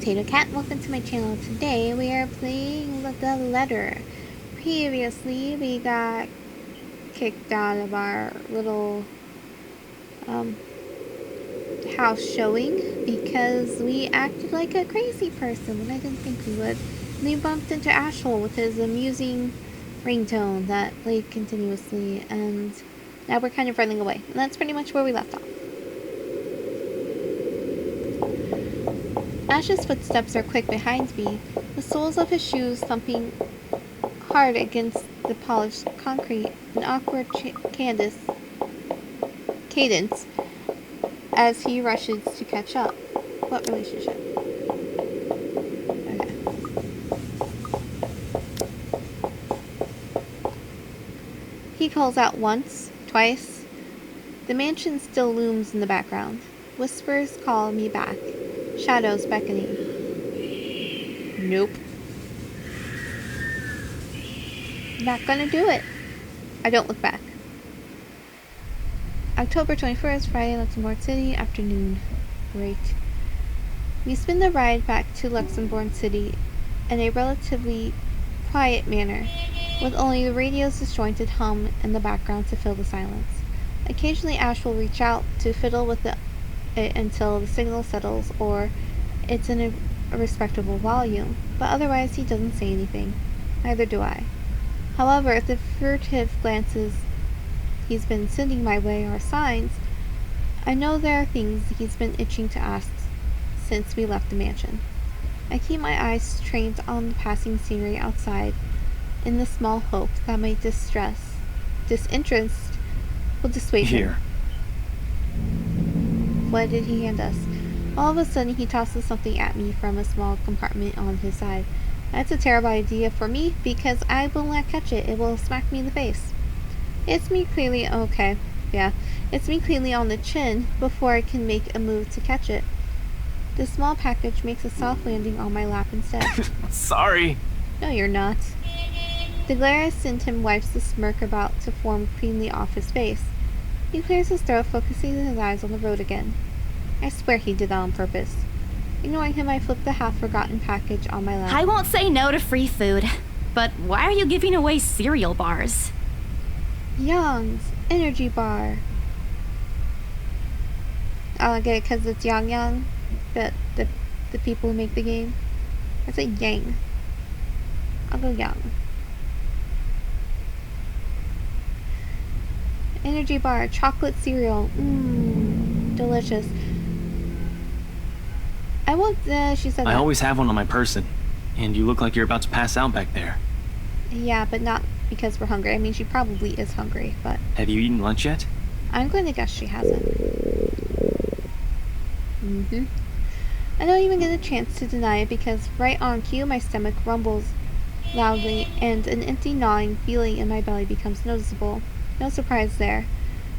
Potato Cat. Welcome to my channel. Today we are playing the letter. Previously we got kicked out of our little house showing because we acted like a crazy person when I didn't think we would. And we bumped into Ashhole with his amusing ringtone that played continuously, and now we're kind of running away. And that's pretty much where we left off. Ash's footsteps are quick behind me, the soles of his shoes thumping hard against the polished concrete, an awkward cadence as he rushes to catch up. What relationship? Okay. He calls out once, twice. The mansion still looms in the background. Whispers call me back. Shadows beckoning. Nope. Not gonna do it. I don't look back. October 21st, Friday, Luxembourg City, afternoon. Great. We spin the ride back to Luxembourg City in a relatively quiet manner, with only the radio's disjointed hum in the background to fill the silence. Occasionally Ash will reach out to fiddle with it until the signal settles or it's in a respectable volume, but otherwise he doesn't say anything. Neither do I. However, the furtive glances he's been sending my way are signs. I know there are things he's been itching to ask since we left the mansion. I keep my eyes trained on the passing scenery outside in the small hope that my disinterest will dissuade him. What did he hand us? All of a sudden, he tosses something at me from a small compartment on his side. That's a terrible idea for me, because I will not catch it. It will smack me in the face. It's me clearly on the chin before I can make a move to catch it. The small package makes a soft landing on my lap instead. Sorry. No, you're not. The glare I sent him wipes the smirk about to form cleanly off his face. He clears his throat, focusing his eyes on the road again. I swear he did that on purpose. Ignoring him, I flip the half-forgotten package on my lap. I won't say no to free food, but why are you giving away cereal bars? Young's energy bar. I'll get it because it's Yang, the people who make the game. I say Yang. I'll go Yang. Energy bar, chocolate cereal. Mmm, delicious. I won't, she said I that. always have one on my person, and you look like you're about to pass out back there. Yeah, but not because we're hungry. I mean, she probably is hungry, but... Have you eaten lunch yet? I'm going to guess she hasn't. I don't even get a chance to deny it because right on cue, my stomach rumbles loudly, and an empty gnawing feeling in my belly becomes noticeable. No surprise there.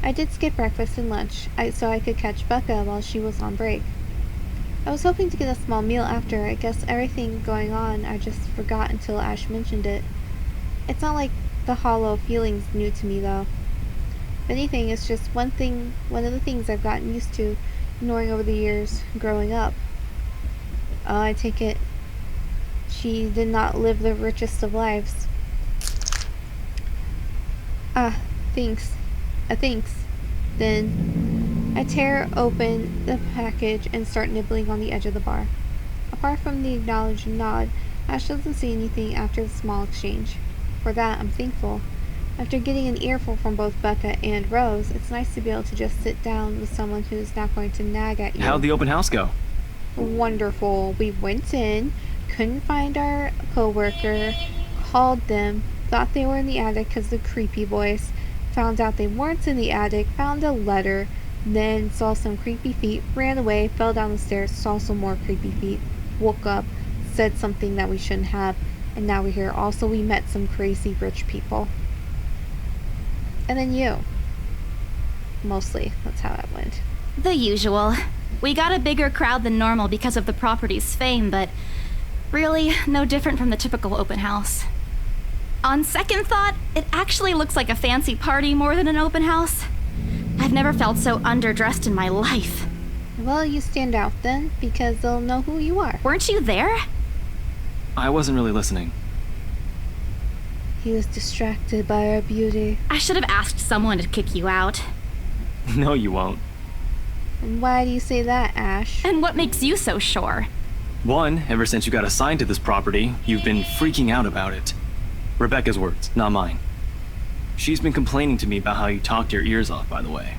I did skip breakfast and lunch, so I could catch Becca while she was on break. I was hoping to get a small meal after. I guess everything going on I just forgot until Ash mentioned it. It's not like the hollow feeling's new to me, though. If anything, it's just one of the things I've gotten used to ignoring over the years growing up. Oh, I take it she did not live the richest of lives. Thanks. Thanks. Then I tear open the package and start nibbling on the edge of the bar. Apart from the acknowledged nod, Ash doesn't say anything after the small exchange. For that, I'm thankful. After getting an earful from both Becca and Rose, it's nice to be able to just sit down with someone who's not going to nag at you. How'd the open house go? Wonderful. We went in, couldn't find our co-worker, called them, thought they were in the attic because of the creepy voice, found out they weren't in the attic, found a letter, then saw some creepy feet, ran away, fell down the stairs, saw some more creepy feet, woke up, said something that we shouldn't have, and now we're here. Also, we met some crazy rich people. And then you. Mostly, that's how that went. The usual. We got a bigger crowd than normal because of the property's fame, but really no different from the typical open house. On second thought, it actually looks like a fancy party more than an open house. I've never felt so underdressed in my life. Well, you stand out then, because they'll know who you are. Weren't you there? I wasn't really listening. He was distracted by our beauty. I should have asked someone to kick you out. No, you won't. And why do you say that, Ash? And what makes you so sure? One, ever since you got assigned to this property, you've been freaking out about it. Rebecca's words, not mine. She's been complaining to me about how you talked your ears off, by the way.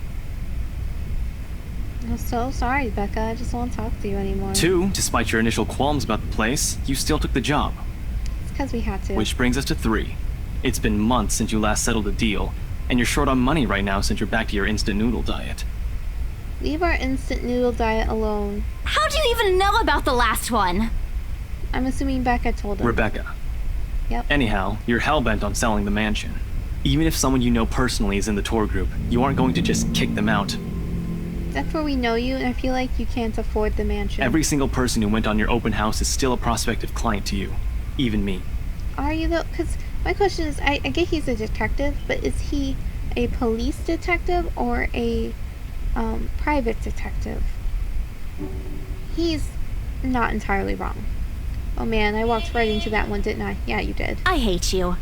I'm so sorry, Becca. I just won't talk to you anymore. Two, despite your initial qualms about the place, you still took the job. It's because we had to. Which brings us to three. It's been months since you last settled a deal, and you're short on money right now since you're back to your instant noodle diet. Leave our instant noodle diet alone. How do you even know about the last one? I'm assuming Becca told him. Rebecca. Yep. Anyhow, you're hell-bent on selling the mansion. Even if someone you know personally is in the tour group, you aren't going to just kick them out. That's where we know you, and I feel like you can't afford the mansion. Every single person who went on your open house is still a prospective client to you. Even me. Are you though? Because my question is, I get he's a detective, but is he a police detective or a private detective? He's not entirely wrong. Oh man, I walked right into that one, didn't I? Yeah, you did. I hate you.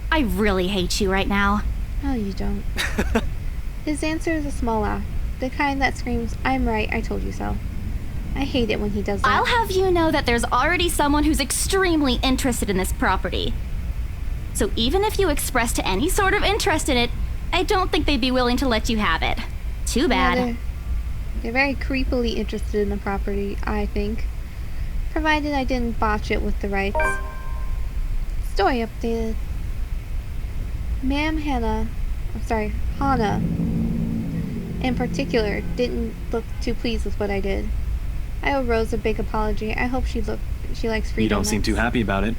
I really hate you right now. No, you don't. His answer is a small laugh. The kind that screams, I'm right, I told you so. I hate it when he does that. I'll have you know that there's already someone who's extremely interested in this property. So even if you expressed any sort of interest in it, I don't think they'd be willing to let you have it. Too bad. Yeah, they're very creepily interested in the property, I think. Provided I didn't botch it with the rights. Story updated. Hannah, in particular, didn't look too pleased with what I did. I owe Rose a big apology. I hope she likes free You don't donuts. seem too happy about it.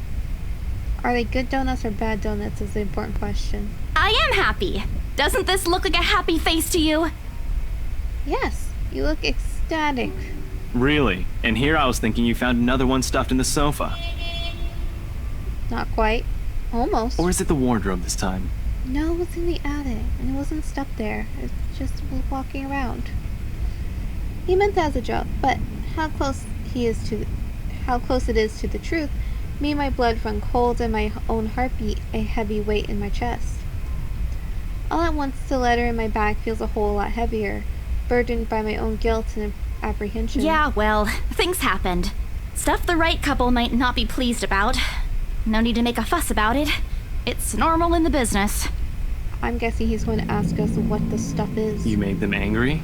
Are they good donuts or bad donuts is the important question. I am happy. Doesn't this look like a happy face to you? Yes, you look ecstatic. Really? And here I was thinking you found another one stuffed in the sofa. Not quite. Almost. Or is it the wardrobe this time? No, it was in the attic, and it wasn't stuck there. It just was walking around. He meant that as a joke, but how close it is to the truth made my blood run cold and my own heartbeat a heavy weight in my chest. All at once, the letter in my bag feels a whole lot heavier, burdened by my own guilt and apprehension. Yeah, well, things happened. Stuff the right couple might not be pleased about. No need to make a fuss about it. It's normal in the business. I'm guessing he's going to ask us what the stuff is. You made them angry?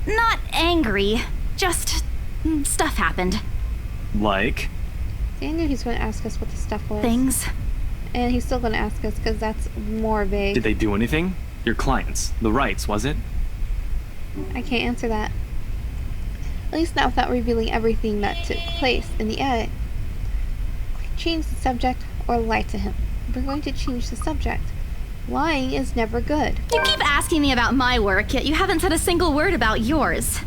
Not angry. Just stuff happened. Like? I knew he's going to ask us what the stuff was. Things. And he's still going to ask us because that's more vague. Did they do anything? Your clients. The rights, was it? I can't answer that. At least not without revealing everything that took place in the attic. Change the subject or lie to him. We're going to change the subject. Lying is never good. You keep asking me about my work, yet you haven't said a single word about yours.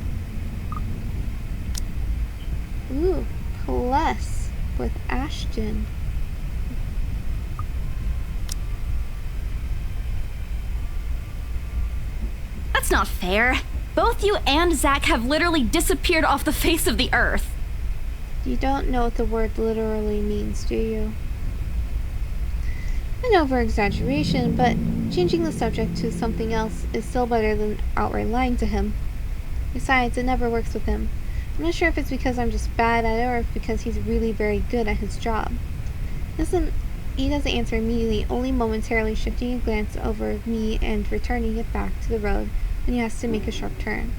Ooh, plus with Ashton. That's not fair. Both you and Zach have literally disappeared off the face of the earth. You don't know what the word literally means, do you? An over-exaggeration, but changing the subject to something else is still better than outright lying to him. Besides, it never works with him. I'm not sure if it's because I'm just bad at it or if because he's really very good at his job. He doesn't answer immediately, only momentarily shifting a glance over me and returning it back to the road when he has to make a sharp turn.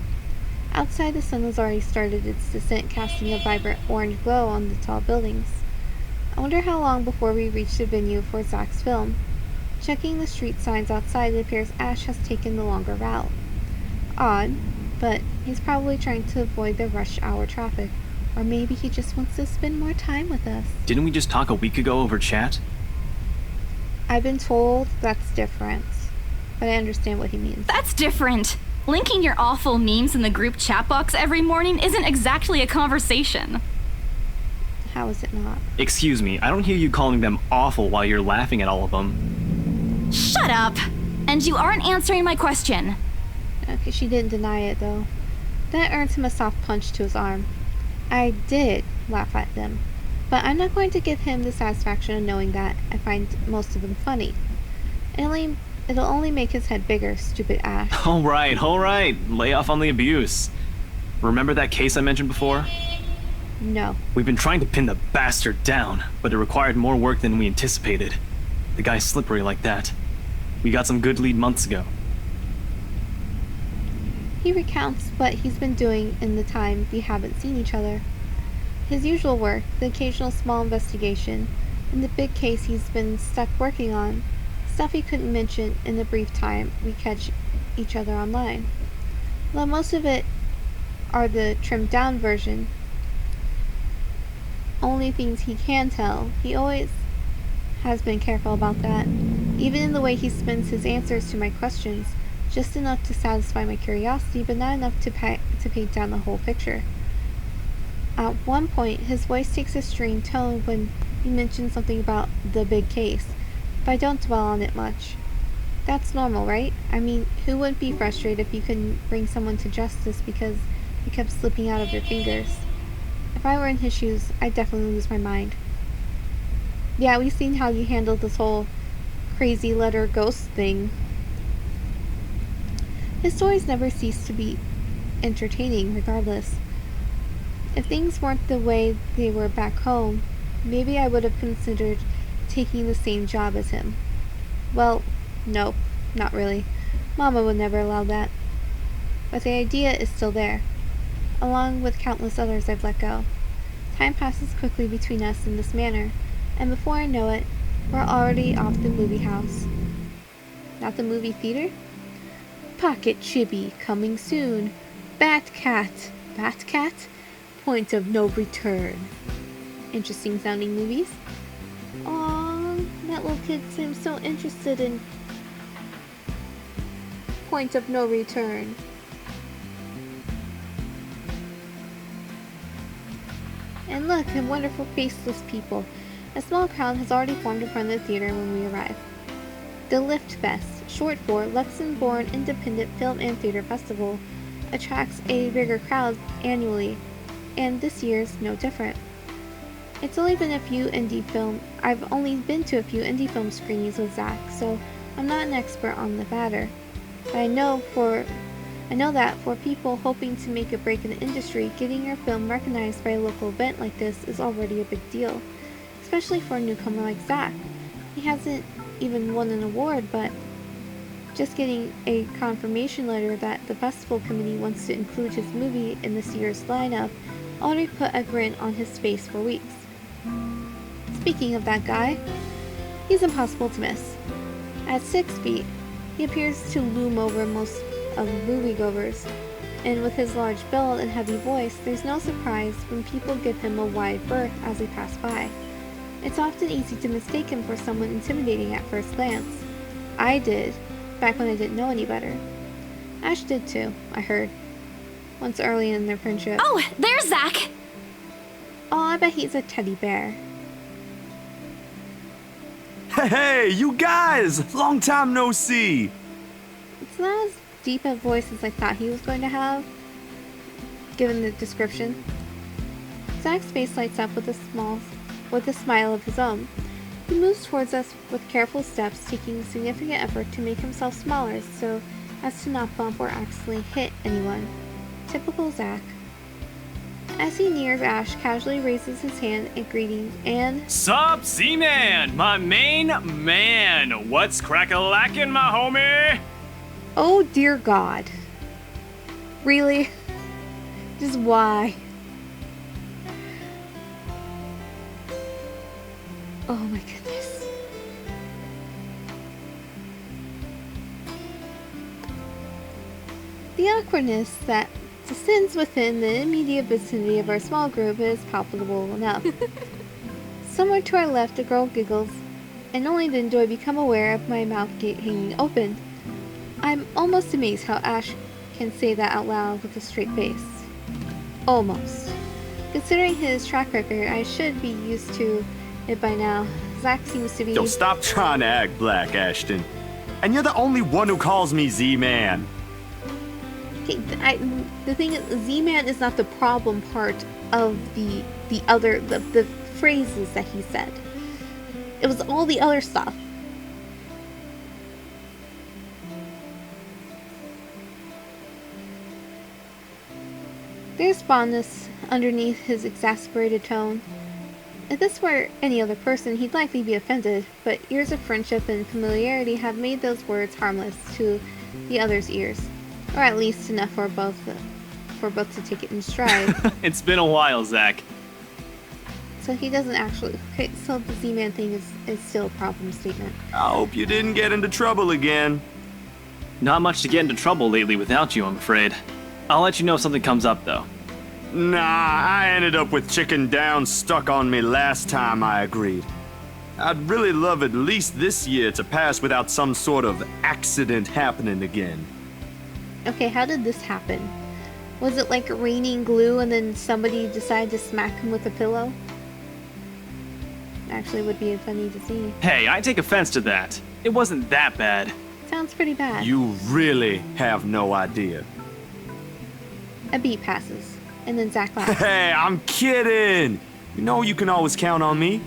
Outside, the sun has already started its descent, casting a vibrant orange glow on the tall buildings. I wonder how long before we reach the venue for Zach's film. Checking the street signs outside, it appears Ash has taken the longer route. Odd, but he's probably trying to avoid the rush hour traffic. Or maybe he just wants to spend more time with us. Didn't we just talk a week ago over chat? I've been told that's different, but I understand what he means. That's different. Linking your awful memes in the group chat box every morning isn't exactly a conversation. How is it not? Excuse me, I don't hear you calling them awful while you're laughing at all of them. Shut up! And you aren't answering my question. Okay, she didn't deny it, though. That earns him a soft punch to his arm. I did laugh at them, but I'm not going to give him the satisfaction of knowing that I find most of them funny. It'll only make his head bigger, stupid Ash. All right. Lay off on the abuse. Remember that case I mentioned before? No. We've been trying to pin the bastard down, but it required more work than we anticipated. The guy's slippery like that. We got some good lead months ago. He recounts what he's been doing in the time we haven't seen each other. His usual work, the occasional small investigation, and the big case he's been stuck working on. Stuff he couldn't mention in the brief time we catch each other online. Though most of it are the trimmed down version, only things he can tell, he always has been careful about that, even in the way he spins his answers to my questions, just enough to satisfy my curiosity, but not enough to paint down the whole picture. At one point, his voice takes a strained tone when he mentions something about the big case, but I don't dwell on it much. That's normal, right? I mean, who wouldn't be frustrated if you couldn't bring someone to justice because it kept slipping out of your fingers? If I were in his shoes, I'd definitely lose my mind. Yeah, we've seen how you handled this whole crazy letter ghost thing. His stories never cease to be entertaining, regardless. If things weren't the way they were back home, maybe I would have considered taking the same job as him. Well, nope, not really. Mama would never allow that. But the idea is still there, along with countless others I've let go. Time passes quickly between us in this manner, and before I know it, we're already off the movie house. Not the movie theater? Pocket Chibi, coming soon. Batcat. Batcat? Point of no return. Interesting sounding movies. Aww, that little kid seems so interested in Point of no return. And look, and wonderful faceless people. A small crowd has already formed in front of the theater when we arrive. The Lift Fest, short for Luxembourg Independent Film and Theater Festival, attracts a bigger crowd annually, and this year's no different. I've only been to a few indie film screenings with Zach, so I'm not an expert on the matter. But I know that for people hoping to make a break in the industry, getting your film recognized by a local event like this is already a big deal, especially for a newcomer like Zach. He hasn't even won an award, but just getting a confirmation letter that the festival committee wants to include his movie in this year's lineup already put a grin on his face for weeks. Speaking of that guy, he's impossible to miss. At 6 feet, he appears to loom over most of the moviegoers, and with his large build and heavy voice, there's no surprise when people give him a wide berth as they pass by. It's often easy to mistake him for someone intimidating at first glance. I did, back when I didn't know any better. Ash did too, I heard, once early in their friendship. Oh, there's Zach! Oh, I bet he's a teddy bear. Hey, you guys! Long time no see! It's not as deep a voice as I thought he was going to have, given the description. Zach's face lights up with a smile of his own. He moves towards us with careful steps, taking significant effort to make himself smaller so as to not bump or accidentally hit anyone. Typical Zach. As he nears Ash, casually raises his hand in greeting and... Sup, Z-Man, my main man. What's crack-a-lackin', my homie? Oh dear God. Really? Just why? Oh my goodness. The awkwardness that descends within the immediate vicinity of our small group is palpable enough. Somewhere to our left, a girl giggles, and only then do I become aware of my mouth gate hanging open. I'm almost amazed how Ash can say that out loud with a straight face. Almost. Considering his track record, I should be used to it by now. Zach seems to be... Yo, stop trying to act black, Ashton. And you're the only one who calls me Z-Man. Okay, The thing is, Z-Man is not the problem part of the phrases that he said. It was all the other stuff. There's fondness underneath his exasperated tone. If this were any other person, he'd likely be offended, but years of friendship and familiarity have made those words harmless to the other's ears, or at least enough for both to take it in stride. It's been a while, Zach. So he doesn't actually... Okay, so the Z-Man thing is still a problem statement. I hope you didn't get into trouble again. Not much to get into trouble lately without you, I'm afraid. I'll let you know if something comes up, though. Nah, I ended up with chicken down stuck on me last time I agreed. I'd really love at least this year to pass without some sort of accident happening again. Okay, how did this happen? Was it like raining glue and then somebody decided to smack him with a pillow? Actually, would be funny to see. Hey, I take offense to that. It wasn't that bad. Sounds pretty bad. You really have no idea. A beat passes, and then Zach laughs. Hey, I'm kidding! You know you can always count on me.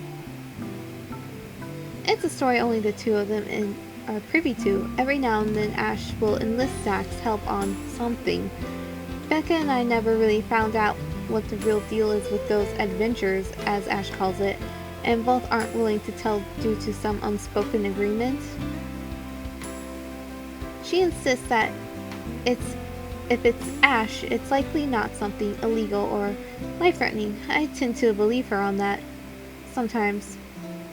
It's a story only the two of them are privy to. Every now and then Ash will enlist Zach's help on something. Becca and I never really found out what the real deal is with those adventures, as Ash calls it, and both aren't willing to tell due to some unspoken agreement. She insists that if it's Ash, it's likely not something illegal or life-threatening. I tend to believe her on that. Sometimes.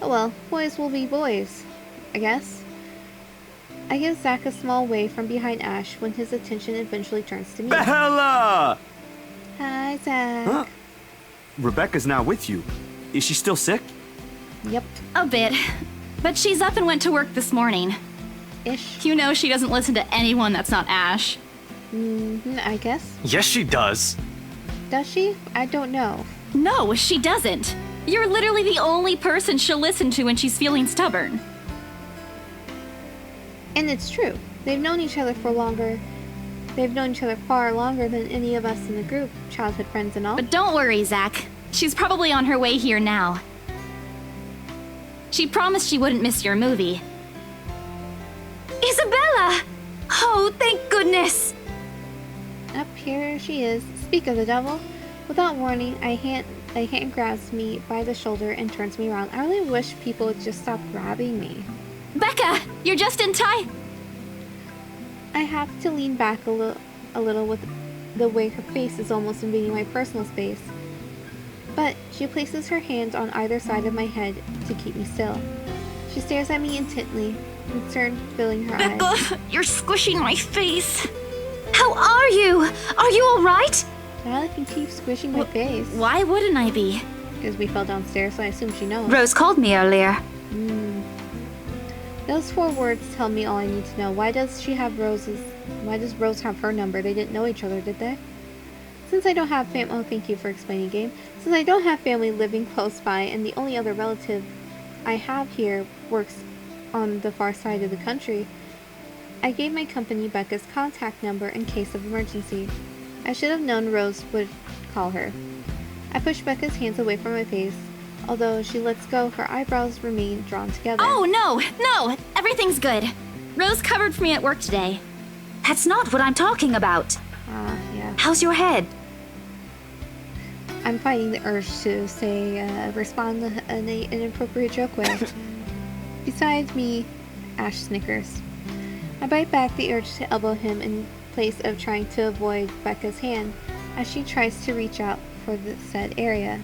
Oh well, boys will be boys, I guess. I give Zach a small wave from behind Ash when his attention eventually turns to me. Bella! Hi, Zach. Huh? Rebecca's not with you. Is she still sick? Yep. A bit. But she's up and went to work this morning. Ish. You know she doesn't listen to anyone that's not Ash. I guess. Yes, she does. Does she? I don't know. No, she doesn't. You're literally the only person she'll listen to when she's feeling stubborn. And it's true. They've known each other far longer than any of us in the group, childhood friends and all. But don't worry, Zach. She's probably on her way here now. She promised she wouldn't miss your movie. Isabella! Oh, thank goodness! Up here she is. Speak of the devil. Without warning, a hand grabs me by the shoulder and turns me around. I really wish people would just stop grabbing me. Becca, you're just in time. I have to lean back a little with the way her face is almost invading my personal space. But she places her hand on either side of my head to keep me still. She stares at me intently, concern filling her eyes. Becca, you're squishing my face. How are you? Are you all right? Not like you keep squishing my face. Why wouldn't I be? Because we fell downstairs, so I assume she knows. Rose called me earlier. Those 4 words tell me all I need to know. Why does Rose have her number? They didn't know each other, did they? Since I don't have family... Oh, thank you for explaining, game. Since I don't have family living close by, and the only other relative I have here works on the far side of the country, I gave my company Becca's contact number in case of emergency. I should have known Rose would call her. I push Becca's hands away from my face. Although she lets go, her eyebrows remain drawn together. Oh, no, everything's good. Rose covered for me at work today. That's not what I'm talking about. Yeah. How's your head? I'm fighting the urge to respond in an inappropriate joke way. Besides me, Ash snickers. I bite back the urge to elbow him in place of trying to avoid Becca's hand as she tries to reach out for the said area.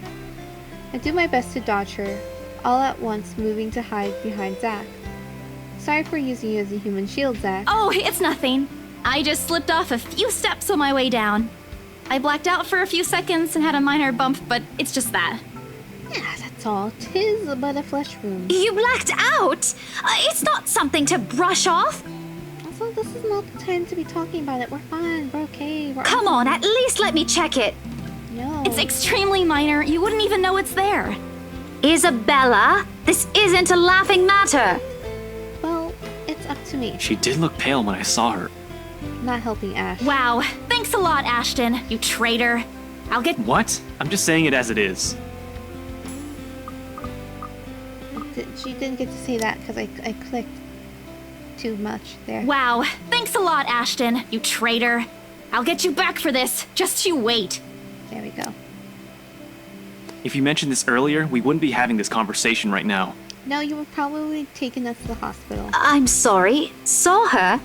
I do my best to dodge her, all at once moving to hide behind Zach. Sorry for using you as a human shield, Zach. Oh, it's nothing. I just slipped off a few steps on my way down. I blacked out for a few seconds and had a minor bump, but it's just that. Yeah, that's all. 'Tis but a flesh wound. You blacked out? It's not something to brush off. Also, this is not the time to be talking about it. We're fine. We're okay. Come on, at least let me check it. No. It's extremely minor. You wouldn't even know it's there. Isabella, this isn't a laughing matter. Well, it's up to me. She did look pale when I saw her. Not helping Ash. Wow, thank thanks a lot, Ashton, you traitor. I'll get— What? I'm just saying it as it is. She didn't get to say that because I clicked too much there. Wow, thanks a lot, Ashton, you traitor. I'll get you back for this. Just you wait. There we go. If you mentioned this earlier, we wouldn't be having this conversation right now. No, you were probably taking us to the hospital. I'm sorry. Saw her?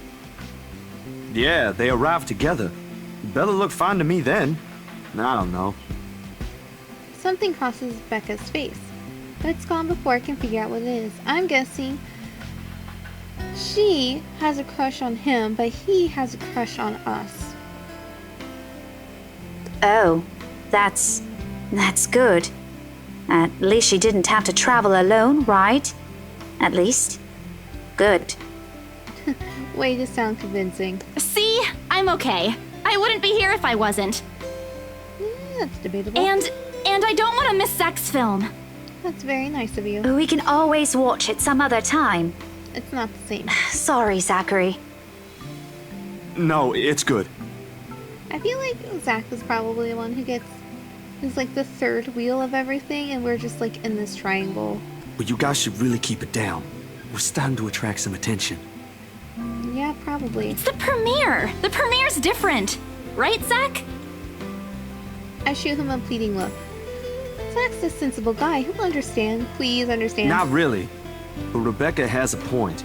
Yeah, they arrived together. Bella looked fine to me then. I don't know. Something crosses Becca's face, but it's gone before I can figure out what it is. I'm guessing she has a crush on him, but he has a crush on us. Oh, that's good. At least she didn't have to travel alone, right? At least. Good. Way to sound convincing. See? I'm okay. I wouldn't be here if I wasn't. That's debatable. And I don't want to miss Zach's film. That's very nice of you. We can always watch it some other time. It's not the same. Sorry, Zachary. No, it's good. I feel like Zach was probably the one who's like the third wheel of everything, and we're just like in this triangle. But you guys should really keep it down. We're starting to attract some attention. Yeah, probably. It's the premiere. The premiere's different. Right, Zach? I shoot him a pleading look. Zach's a sensible guy. He'll understand. Please understand. Not really. But Rebecca has a point.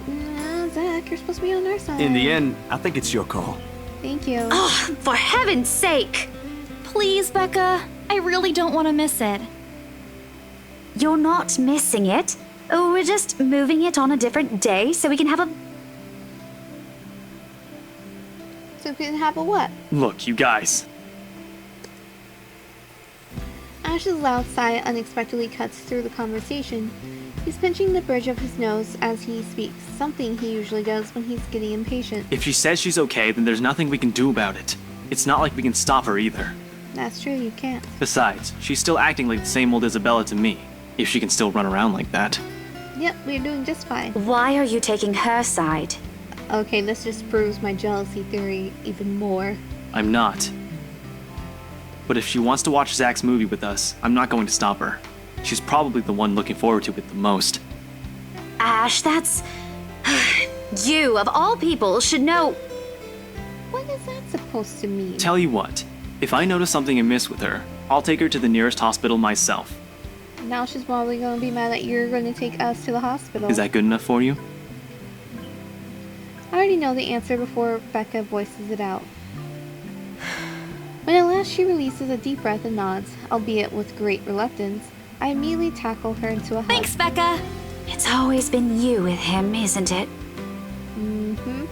No, Zach, you're supposed to be on our side. In the end, I think it's your call. Thank you. Oh, for heaven's sake! Please, Becca. I really don't want to miss it. You're not missing it. Oh, we're just moving it on a different day so we can have a... So we can have a what? Look, you guys. Ash's loud sigh unexpectedly cuts through the conversation. He's pinching the bridge of his nose as he speaks, something he usually does when he's getting impatient. If she says she's okay, then there's nothing we can do about it. It's not like we can stop her either. That's true, you can't. Besides, she's still acting like the same old Isabella to me, if she can still run around like that. Yep, we're doing just fine. Why are you taking her side? Okay, this just proves my jealousy theory even more. I'm not. But if she wants to watch Zach's movie with us, I'm not going to stop her. She's probably the one looking forward to it the most. Ash, that's... You, of all people, should know... What is that supposed to mean? Tell you what, if I notice something amiss with her, I'll take her to the nearest hospital myself. Now she's probably going to be mad that you're going to take us to the hospital. Is that good enough for you? I already know the answer before Becca voices it out. When at last she releases a deep breath and nods, albeit with great reluctance, I immediately tackle her into a hug. Thanks, Becca. It's always been you with him, isn't it? Mm-hmm.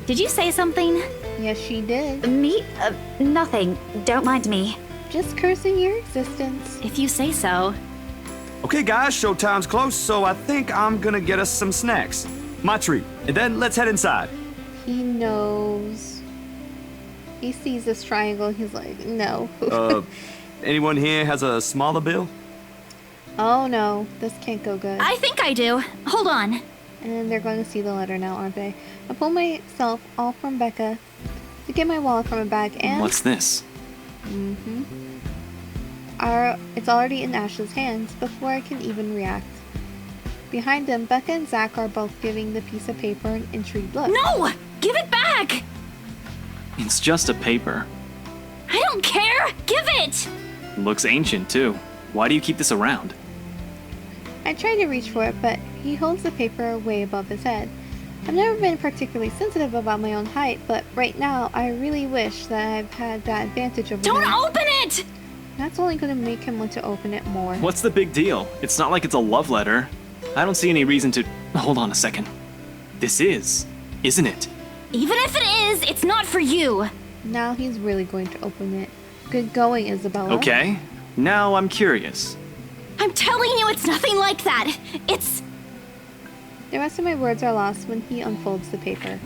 Did you say something? Yes, she did. Me? Nothing. Don't mind me. Just cursing your existence. If you say so. Okay, guys, showtime's close, so I think I'm gonna get us some snacks. My treat. And then let's head inside. He knows. He sees this triangle and he's like, no. Anyone here has a smaller bill? Oh no, this can't go good. I think I do. Hold on. And they're going to see the letter now, aren't they? I pull myself off from Becca to get my wallet from my bag and... What's this? Mm-hmm. It's already in Ash's hands before I can even react. Behind them, Becca and Zach are both giving the piece of paper an intrigued look. No! Give it back! It's just a paper. I don't care! Give it! Looks ancient, too. Why do you keep this around? I try to reach for it, but he holds the paper way above his head. I've never been particularly sensitive about my own height, but right now, I really wish that I've had that advantage over Don't him. open it! That's only going to make him want to open it more. What's the big deal? It's not like it's a love letter. I don't see any reason to... Hold on a second. This is, isn't it? Even if it is, it's not for you. Now he's really going to open it. Good going, Isabella. Okay. Now I'm curious. I'm telling you, it's nothing like that. It's... The rest of my words are lost when he unfolds the paper.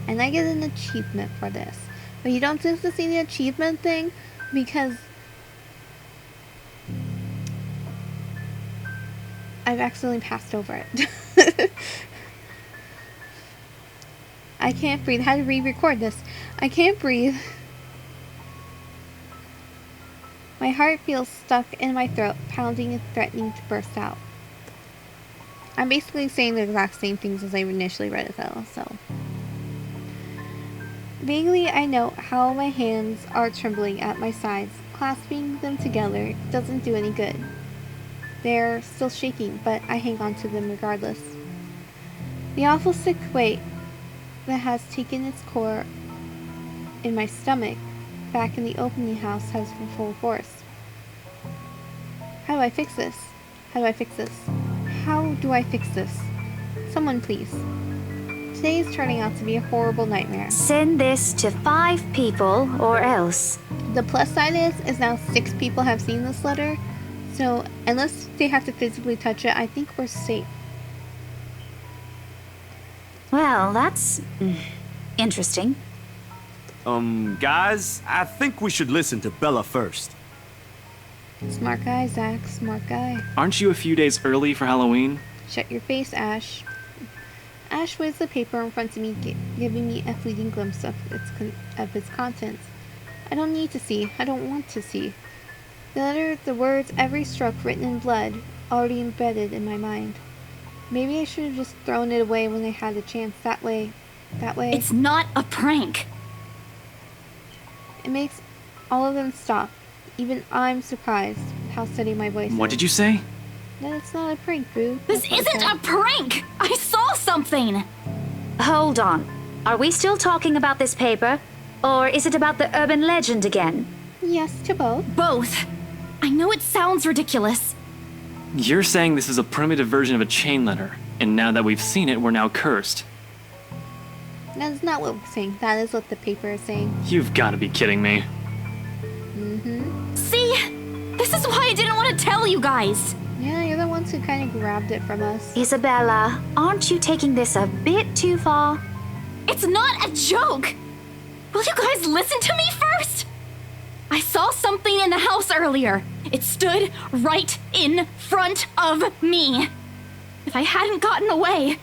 And I get an achievement for this. But you don't get to see the achievement thing because I've accidentally passed over it. I can't breathe. How to re-record this? I can't breathe. My heart feels stuck in my throat, pounding and threatening to burst out. I'm basically saying the exact same things as I initially read it though, so. Vaguely, I note how my hands are trembling at my sides. Clasping them together doesn't do any good. They're still shaking, but I hang on to them regardless. The awful sick weight that has taken its core in my stomach back in the opening house has been full force. How do I fix this? How do I fix this? How do I fix this? Someone please. Today is turning out to be a horrible nightmare. Send this to 5 people or else. The plus side is now 6 people have seen this letter, so unless they have to physically touch it, I think we're safe. Well, that's interesting. Guys, I think we should listen to Bella first. Smart guy, Zach. Smart guy. Aren't you a few days early for Halloween? Shut your face, Ash. Ash waves the paper in front of me, giving me a fleeting glimpse of its contents. I don't need to see. I don't want to see. The letter, the words, every stroke written in blood, already embedded in my mind. Maybe I should have just thrown it away when I had a chance. That way. It's not a prank. It makes all of them stop. Even I'm surprised how steady my voice is. What did you say? That it's not a prank, boo. This That's what I isn't said. a prank! I saw something! Hold on. Are we still talking about this paper? Or is it about the urban legend again? Yes, to both. Both. I know it sounds ridiculous. You're saying this is a primitive version of a chain letter, and now that we've seen it, we're now cursed. That is not what we're saying. That is what the paper is saying. You've got to be kidding me. See? This is why I didn't want to tell you guys. Yeah, you're the ones who kind of grabbed it from us. Isabella, aren't you taking this a bit too far? It's not a joke! Will you guys listen to me first? I saw something in the house earlier. It stood right in front of me. If I hadn't gotten away,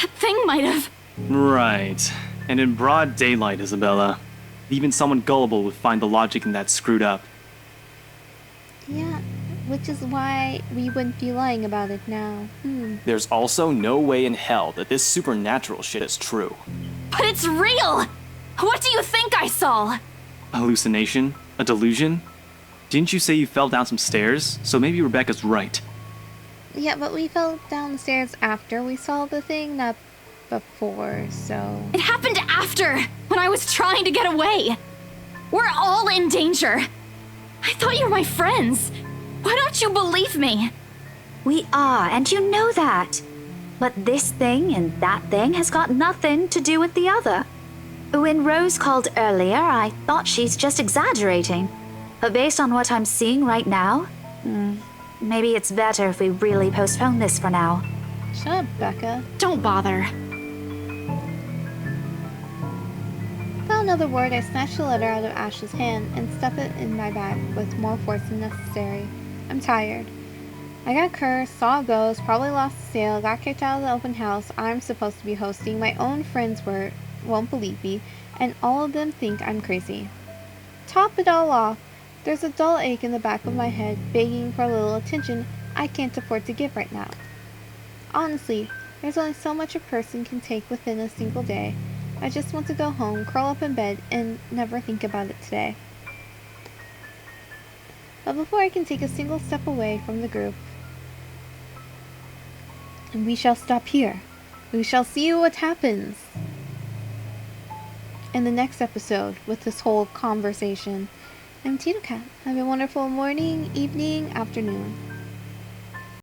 that thing might have... Right. And in broad daylight, Isabella. Even someone gullible would find the logic in that screwed up. Yeah, which is why we wouldn't be lying about it now. There's also no way in hell that this supernatural shit is true. But it's real! What do you think I saw? A hallucination? A delusion? Didn't you say you fell down some stairs? So maybe Rebecca's right. Yeah, but we fell down the stairs after we saw the thing, not before, so... It happened after, when I was trying to get away. We're all in danger. I thought you were my friends. Why don't you believe me? We are, and you know that. But this thing and that thing has got nothing to do with the other. When Rose called earlier, I thought she's just exaggerating. But based on what I'm seeing right now, maybe it's better if we really postpone this for now. Shut up, Becca. Don't bother. Without another word, I snatched the letter out of Ash's hand and stuffed it in my bag with more force than necessary. I'm tired. I got cursed, saw a ghost, probably lost the sale, got kicked out of the open house I'm supposed to be hosting, my own friends won't believe me, and all of them think I'm crazy. Top it all off, there's a dull ache in the back of my head, begging for a little attention I can't afford to give right now. Honestly, there's only so much a person can take within a single day. I just want to go home, curl up in bed, and never think about it today. But before I can take a single step away from the group, and we shall stop here. We shall see what happens in the next episode with this whole conversation. I'm Tito Cat. Have a wonderful morning, evening, afternoon.